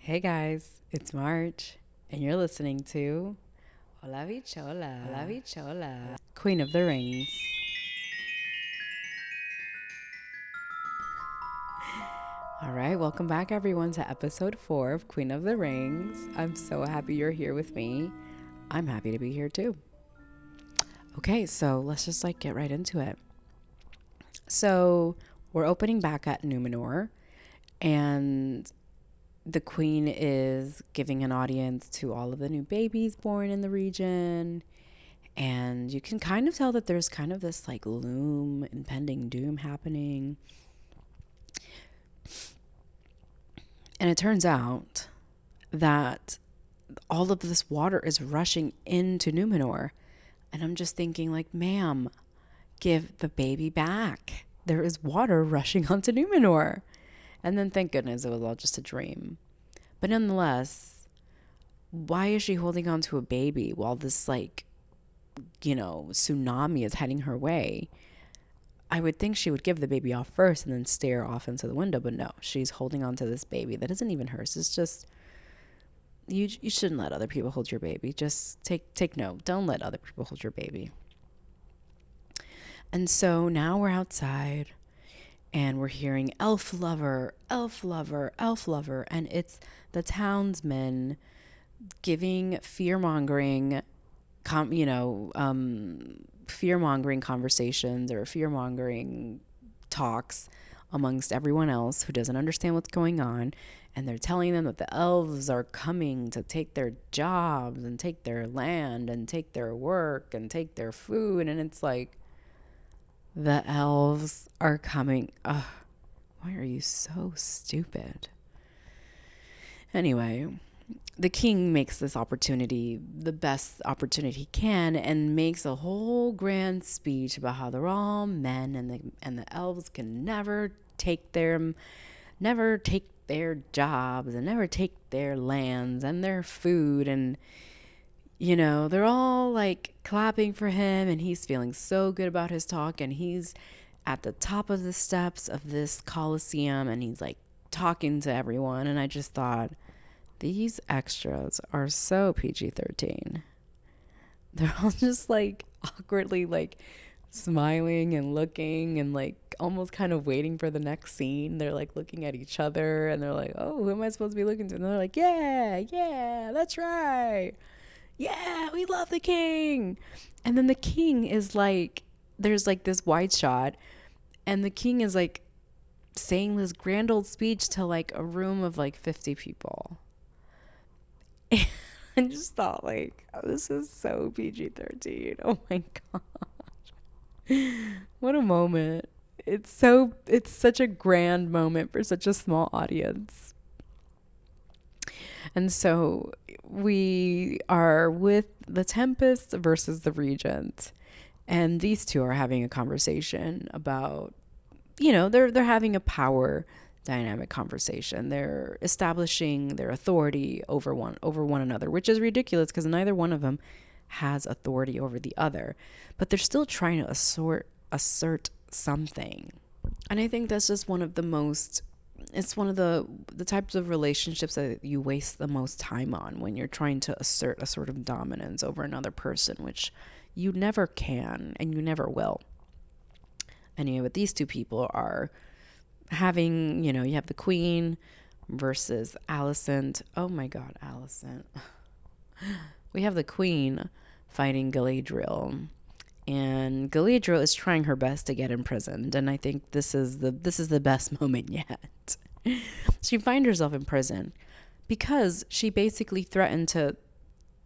Hey guys, it's March, and you're listening to Hola Bichola, Hola Bichola, Queen of the Rings. All right, welcome back everyone to episode 4 of Queen of the Rings. I'm so happy you're here with me. I'm happy to be here too. Okay, so let's just get right into it. So we're opening back at Numenor, and the queen is giving an audience to all of the new babies born in the region. And you can kind of tell that there's kind of this loom, impending doom happening. And it turns out that all of this water is rushing into Numenor. And I'm just thinking, ma'am, give the baby back. There is water rushing onto Numenor. And then thank goodness it was all just a dream. But nonetheless, why is she holding on to a baby while this tsunami is heading her way? I would think she would give the baby off first and then stare off into the window, but no, she's holding on to this baby that isn't even hers. It's just, you shouldn't let other people hold your baby. Just take note. Don't let other people hold your baby. And so now we're outside and we're hearing elf lover, elf lover, elf lover, and it's the townsmen giving fear-mongering conversations or fear-mongering talks amongst everyone else who doesn't understand what's going on. And they're telling them that the elves are coming to take their jobs and take their land and take their work and take their food. And it's like, the elves are coming. Ugh, why are you so stupid? Anyway, the king makes this opportunity the best opportunity he can and makes a whole grand speech about how they're all men and the elves can never take their jobs and never take their lands and their food. And they're all clapping for him, and he's feeling so good about his talk, and he's at the top of the steps of this Colosseum, and he's talking to everyone. And I just thought, these extras are so PG-13. They're all just awkwardly smiling and looking and almost kind of waiting for the next scene. They're looking at each other and they're like, oh, who am I supposed to be looking to? And they're like, yeah, that's right. Yeah, we love the king. And then the king is there's this wide shot, and the king is saying this grand old speech to a room of 50 people. And I just thought, this is so PG-13. Oh my god. What a moment. It's such a grand moment for such a small audience. And so we are with the Tempest versus the Regent. And these two are having a conversation about, they're having a power dynamic conversation. They're establishing their authority over one another, which is ridiculous because neither one of them has authority over the other, but they're still trying to assert something. And I think that's just one of the types of relationships that you waste the most time on, when you're trying to assert a sort of dominance over another person, which you never can and you never will. Anyway, but these two people are having, you have the queen versus Alicent. Oh my god, Alicent. We have the queen fighting Galadriel, and Galadriel is trying her best to get imprisoned, and I think this is the best moment yet. She finds herself in prison because she basically threatened to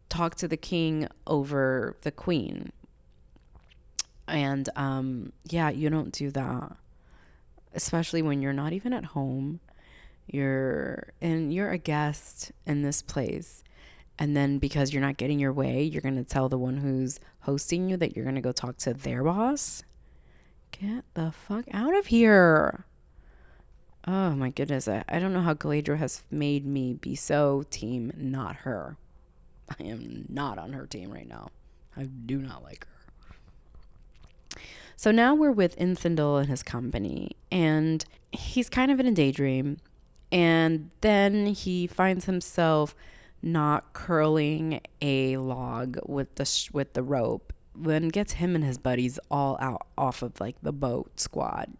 talk to the king over the queen. And you don't do that, especially when you're not even at home. You're a guest in this place, and then because you're not getting your way, you're going to tell the one who's hosting you that you're going to go talk to their boss. Get the fuck out of here. Oh my goodness. I don't know how Galadriel has made me be so team not her. I am not on her team right now. I do not like her. So now we're with Incendil and his company, and he's kind of in a daydream, And then he finds himself not curling a log with the rope, then gets him and his buddies all out off of like the boat squad.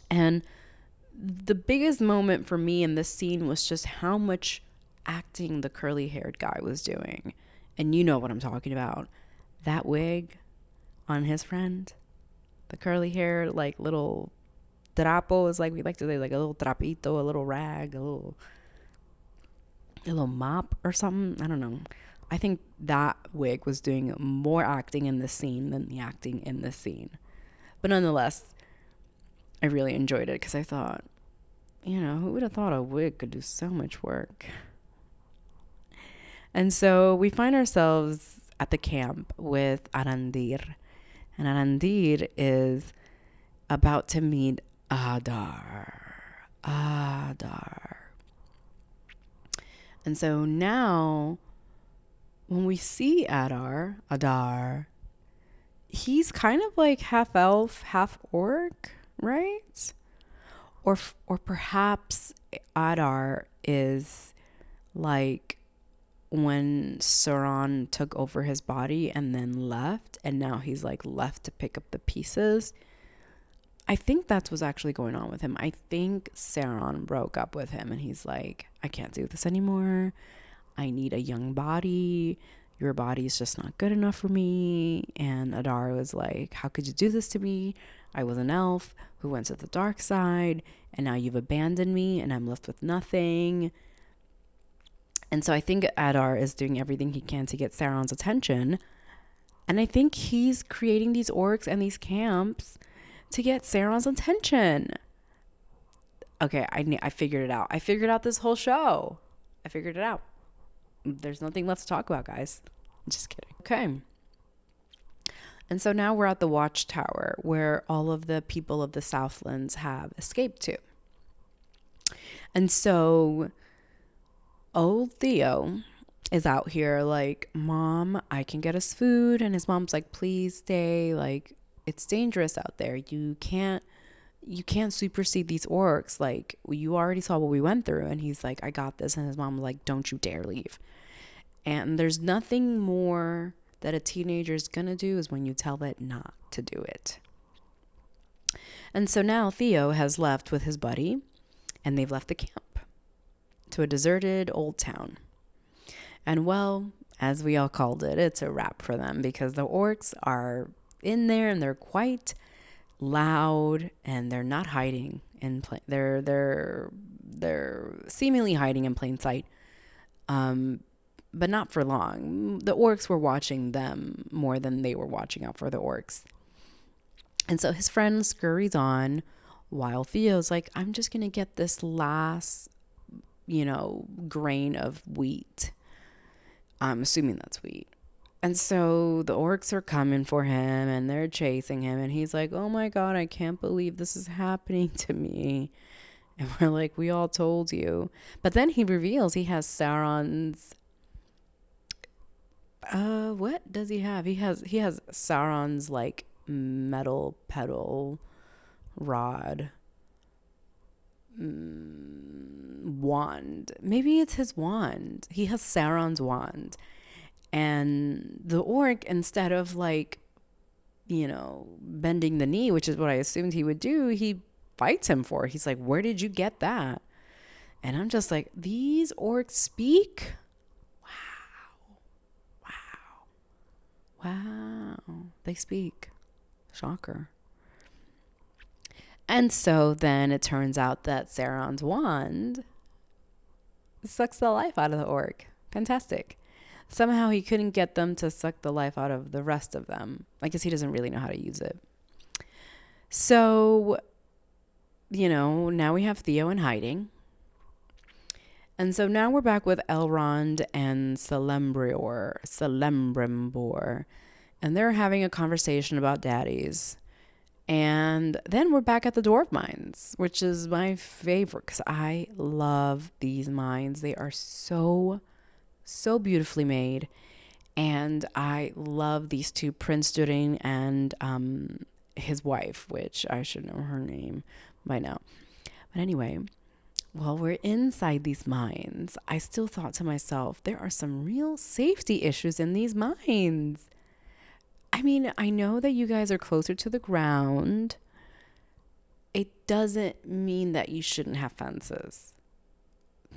And the biggest moment for me in this scene was just how much acting the curly haired guy was doing. And you know what I'm talking about. That wig on his friend, the curly hair, like little trapo, is like we like to say, like a little trapito, a little rag, a little mop or something. I don't know. I think that wig was doing more acting in this scene than the acting in this scene. But nonetheless, I really enjoyed it because I thought, who would have thought a wig could do so much work? And so we find ourselves at the camp with Arandir. And Arandir is about to meet Adar. And so now, when we see Adar, he's kind of like half elf, half orc, right? Or perhaps Adar is like when Sauron took over his body and then left, and now he's like left to pick up the pieces. I think that's what's actually going on with him. I think Sauron broke up with him and he's like, I can't do this anymore. I need a young body. Your body's just not good enough for me. And Adar was like, how could you do this to me? I was an elf who went to the dark side, and now you've abandoned me and I'm left with nothing. And so I think Adar is doing everything he can to get Sauron's attention. And I think he's creating these orcs and these camps to get Sauron's attention. Okay, I figured it out. I figured out this whole show. I figured it out. There's nothing left to talk about, guys. I'm just kidding. Okay. And so now we're at the Watchtower, where all of the people of the Southlands have escaped to. And so old Theo is out here like, Mom, I can get us food. And his mom's like, please stay. Like, it's dangerous out there. You can't supersede these orcs. Like, you already saw what we went through. And he's like, I got this. And his mom was like, don't you dare leave. And there's nothing more that a teenager is going to do is when you tell it not to do it. And so now Theo has left with his buddy, and they've left the camp to a deserted old town. And well, as we all called it, it's a wrap for them because the orcs are in there and they're quite loud and they're not hiding in they're seemingly hiding in plain sight, but not for long. The orcs were watching them more than they were watching out for the orcs. And so his friend scurries on while Theo's like, I'm just gonna get this last grain of wheat. I'm assuming that's wheat. And so the orcs are coming for him and they're chasing him. And he's like, oh my God, I can't believe this is happening to me. And we're like, we all told you. But then he reveals he has Sauron's... what does he have? He has Sauron's like metal pedal rod. Wand. Maybe it's his wand. He has Sauron's wand. And the orc, instead of like, bending the knee, which is what I assumed he would do, he fights him for it. He's like, where did you get that? And I'm just like, these orcs speak? Wow. They speak. Shocker. And so then it turns out that Sauron's wand sucks the life out of the orc. Fantastic. Somehow he couldn't get them to suck the life out of the rest of them. I guess he doesn't really know how to use it. So, now we have Theo in hiding. And so now we're back with Elrond and Celebrimbor. And they're having a conversation about daddies. And then we're back at the dwarf mines, which is my favorite because I love these mines. They are so beautifully made. And I love these two, Prince Durin and his wife, which I should know her name by now. But anyway, while we're inside these mines, I still thought to myself, there are some real safety issues in these mines. I mean, I know that you guys are closer to the ground. It doesn't mean that you shouldn't have fences.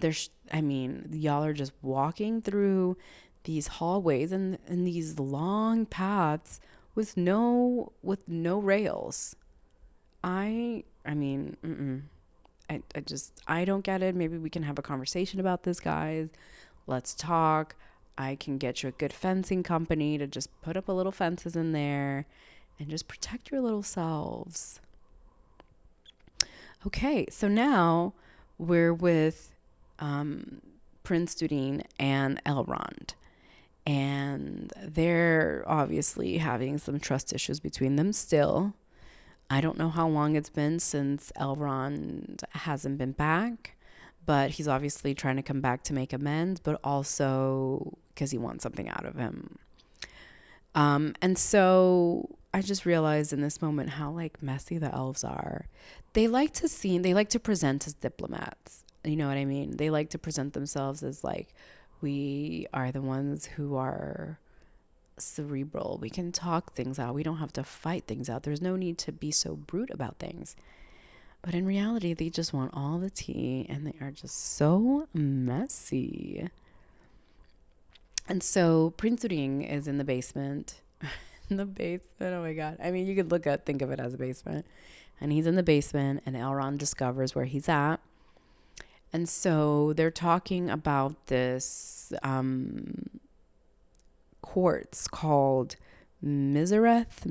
Y'all are just walking through these hallways and these long paths with no rails. I mean, I don't get it. Maybe we can have a conversation about this, guys. Let's talk. I can get you a good fencing company to just put up a little fences in there and just protect your little selves. Okay, so now we're with Prince Durin and Elrond. And they're obviously having some trust issues between them still. I don't know how long it's been since Elrond hasn't been back, but he's obviously trying to come back to make amends, but also because he wants something out of him. And so I just realized in this moment how like messy the elves are. They like to present as diplomats. You know what I mean? They like to present themselves as like, we are the ones who are cerebral. We can talk things out. We don't have to fight things out. There's no need to be so brute about things. But in reality, they just want all the tea and they are just so messy. And so Prince Durin is in the basement. In the basement, oh my God. I mean, you could think of it as a basement. And he's in the basement and Elrond discovers where he's at. And so they're talking about this quartz called Misareth.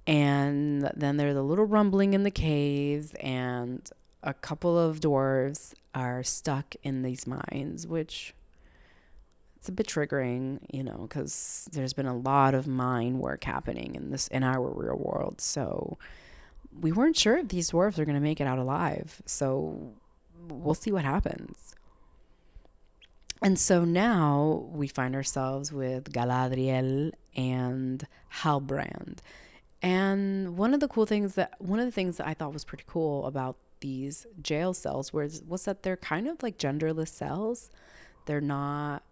And then there's a little rumbling in the caves, and a couple of dwarves are stuck in these mines, which it's a bit triggering, because there's been a lot of mine work happening in our real world. So we weren't sure if these dwarves are going to make it out alive. So we'll see what happens. And so now we find ourselves with Galadriel and Halbrand. And one of the things that I thought was pretty cool about these jail cells was that they're kind of like genderless cells. They're not,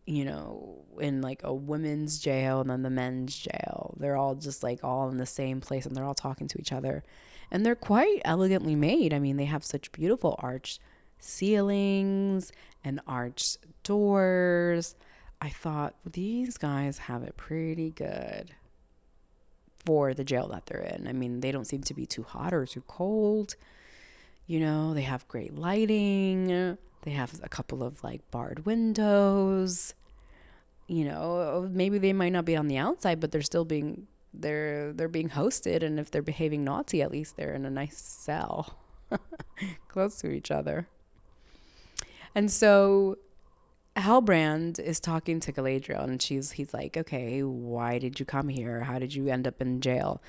in like a women's jail and then the men's jail. They're all just like all in the same place and they're all talking to each other. And they're quite elegantly made. I mean, they have such beautiful arched ceilings and arched doors. I thought these guys have it pretty good for the jail that they're in. I mean, they don't seem to be too hot or too cold. They have great lighting. They have a couple of like barred windows. Maybe they might not be on the outside, but they're being hosted, and if they're behaving naughty, at least they're in a nice cell close to each other. And so Halbrand is talking to Galadriel, and he's like, okay, why did you come here? How did you end up in jail?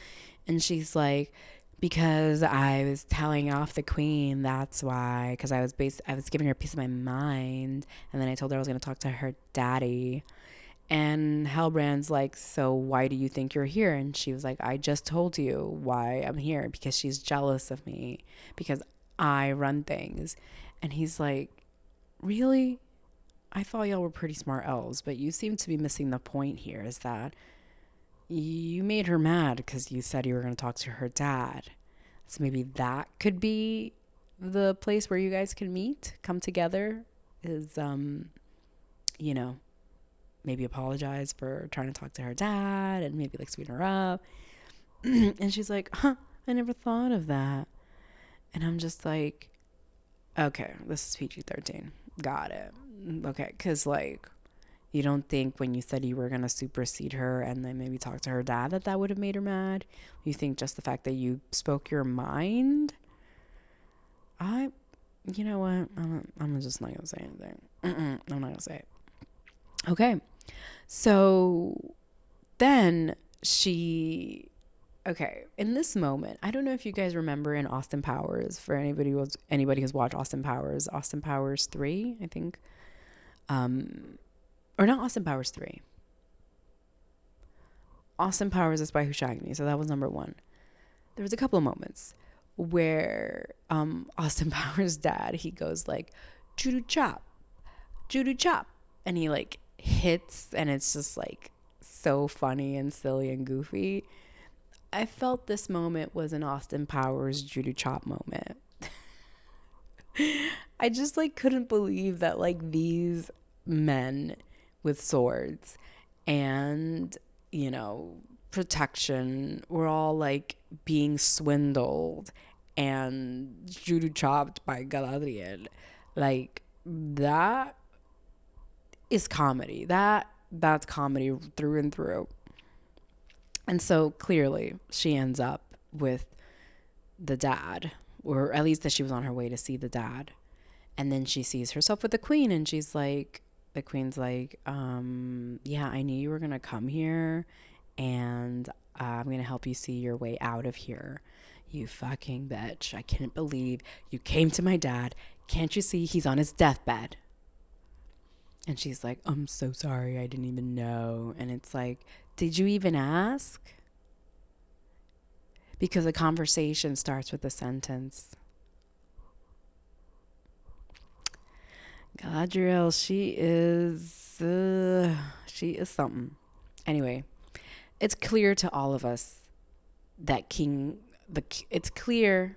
And she's like, because I was telling off the queen, that's why. Because I was giving her a piece of my mind, and then I told her I was going to talk to her daddy. And Halbrand's like, so why do you think you're here? And she was like, I just told you why I'm here, because she's jealous of me, because I run things. And he's like, really? I thought y'all were pretty smart elves, but you seem to be missing the point here, is that you made her mad because you said you were going to talk to her dad. So maybe that could be the place where you guys can meet, come together, is, maybe apologize for trying to talk to her dad and maybe like sweeten her up. And she's like, I never thought of that. And I'm just like, okay, this is PG-13. Got it. Okay, because like, you don't think when you said you were going to supersede her and then maybe talk to her dad that would have made her mad? You think just the fact that you spoke your mind? You know what? I'm just not going to say anything. I'm not going to say it. Okay. So then in this moment, I don't know if you guys remember in Austin Powers, for anybody who's watched Austin Powers 3, I think. Or not Austin Powers 3. Austin Powers, The Spy Who Shagged Me. So that was number 1. There was a couple of moments where Austin Powers' dad, he goes like, judo chop, judo chop. And he like hits, and it's just like so funny and silly and goofy. I felt this moment was an Austin Powers judo chop moment. I just like couldn't believe that like these men with swords and, you know, protection were all like being swindled and judo chopped by Galadriel. Like that is comedy. That's comedy through and through. And so clearly she ends up with the dad, or at least that she was on her way to see the dad. And then she sees herself with the queen, and she's like, the queen's like, yeah, I knew you were going to come here, and I'm going to help you see your way out of here. You fucking bitch. I can't believe you came to my dad. Can't you see he's on his deathbed? And she's like, I'm so sorry. I didn't even know. And it's like, did you even ask? Because a conversation starts with a sentence. Galadriel, she is something. Anyway, it's clear to all of us that it's clear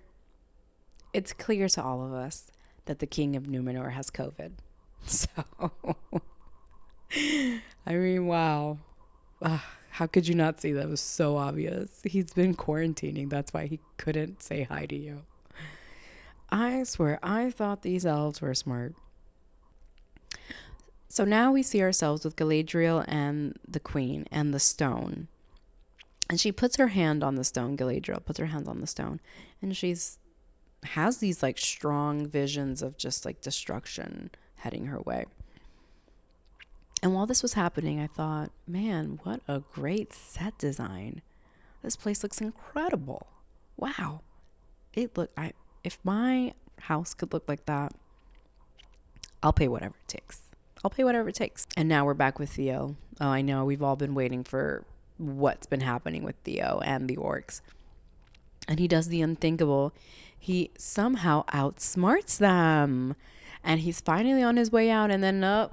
to all of us that the king of Numenor has COVID. So, I mean, wow. How could you not see that? It was so obvious. He's been quarantining. That's why he couldn't say hi to you. I swear, I thought these elves were smart. So now we see ourselves with Galadriel and the queen and the stone. And she puts her hand on the stone. Galadriel puts her hand on the stone. And has these like strong visions of just like destruction heading her way. And while this was happening, I thought, man, what a great set design. This place looks incredible. Wow. If my house could look like that, I'll pay whatever it takes. And now we're back with Theo. Oh, I know. We've all been waiting for what's been happening with Theo and the orcs. And he does the unthinkable. He somehow outsmarts them. And he's finally on his way out. And then,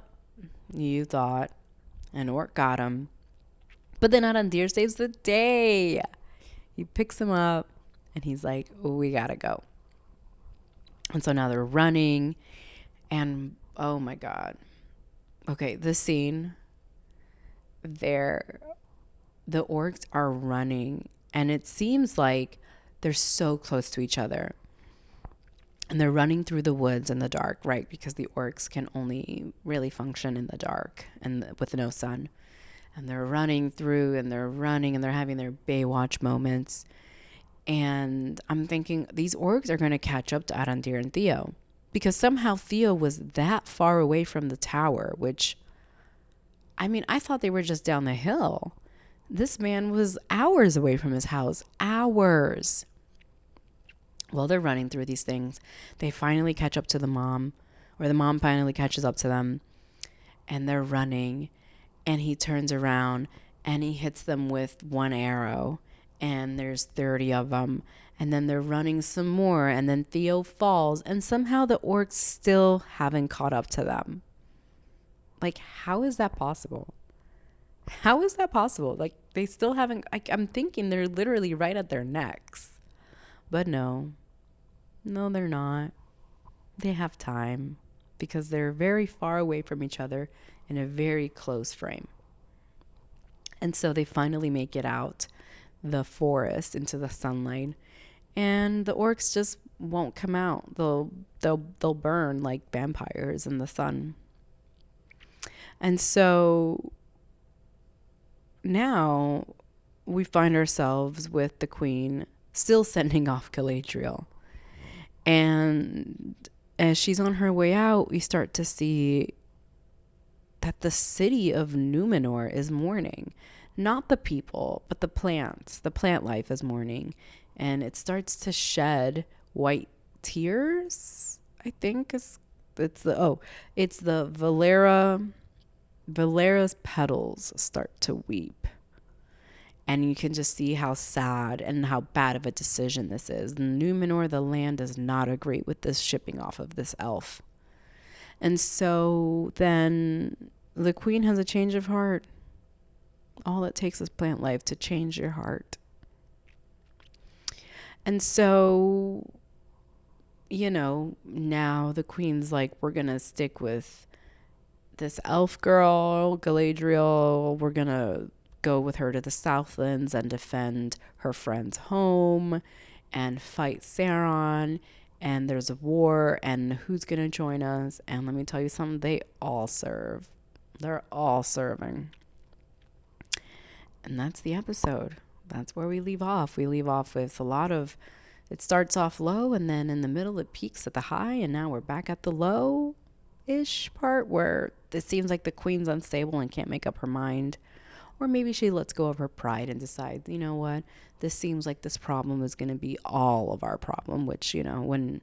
you thought an orc got him. But then Arandir saves the day. He picks him up. And he's like, we gotta go. And so now they're running. And, oh my God. Okay, this scene, the orcs are running, and it seems like they're so close to each other. And they're running through the woods in the dark, right? Because the orcs can only really function in the dark and with no sun. And they're running through, and they're running, and they're having their Baywatch moments. And I'm thinking, these orcs are going to catch up to Arandir and Theo. Because somehow Theo was that far away from the tower, which, I mean, I thought they were just down the hill. This man was hours away from his house. Hours. Well, they're running through these things. They finally catch up to the mom, or the mom finally catches up to them. And they're running. And he turns around and he hits them with one arrow. And there's 30 of them. And then they're running some more. And then Theo falls. And somehow the orcs still haven't caught up to them. Like, how is that possible? How is that possible? Like, they still haven't. I'm thinking they're literally right at their necks. But no. No, they're not. They have time. Because they're very far away from each other in a very close frame. And so they finally make it out the forest into the sunlight. And the orcs just won't come out. They'll burn like vampires in the sun. And so now we find ourselves with the queen still sending off Galadriel. And as she's on her way out, we start to see that the city of Numenor is mourning. Not the people, but the plants. The plant life is mourning. And it starts to shed white tears, I think. It's the Valera's petals start to weep. And you can just see how sad and how bad of a decision this is. Numenor, the land, does not agree with this shipping off of this elf. And so then the queen has a change of heart. All it takes is plant life to change your heart. And so, now the queen's like, we're going to stick with this elf girl, Galadriel. We're going to go with her to the Southlands and defend her friend's home and fight Sauron. And there's a war, and who's going to join us? And let me tell you something, they all serve. They're all serving. And that's the episode. That's where we leave off. We leave off with a lot of, it starts off low, and then in the middle it peaks at the high, and now we're back at the low-ish part where it seems like the queen's unstable and can't make up her mind. Or maybe she lets go of her pride and decides, you know what, this seems like this problem is going to be all of our problem, which, when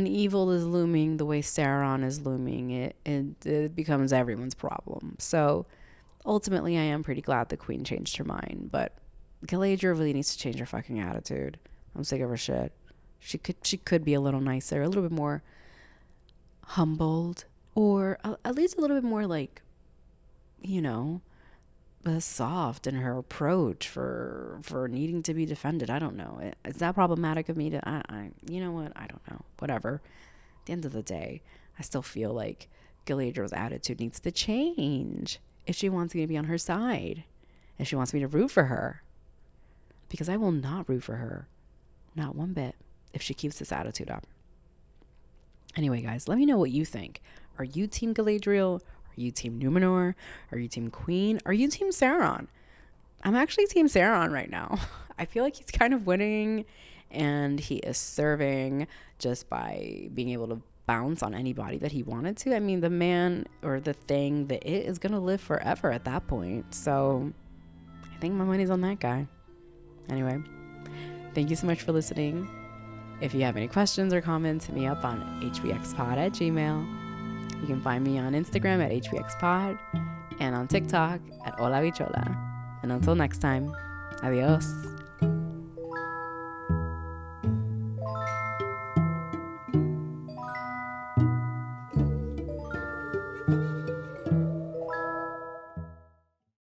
evil is looming the way Sauron is looming, it becomes everyone's problem. So ultimately, I am pretty glad the queen changed her mind, but Galadriel really needs to change her fucking attitude. I'm sick of her shit. She could be a little nicer, a little bit more humbled, or at least a little bit more like, soft in her approach for needing to be defended. I don't know. Is that problematic of me to, you know what? I don't know. Whatever. At the end of the day, I still feel like Galadriel's attitude needs to change if she wants me to be on her side, if she wants me to root for her, because I will not root for her, not one bit, if she keeps this attitude up. Anyway, guys, let me know what you think. Are you Team Galadriel? Are you Team Numenor? Are you Team Queen? Are you Team Sauron? I'm actually Team Sauron right now. I feel like he's kind of winning, and he is serving just by being able to bounce on anybody that he wanted to. I mean, the man or the thing, it is going to live forever at that point. So I think my money's on that guy. Anyway, thank you so much for listening. If you have any questions or comments, hit me up on hbxpod@gmail.com. You can find me on Instagram at hbxpod and on TikTok at Hola Bichola. And until next time, adios.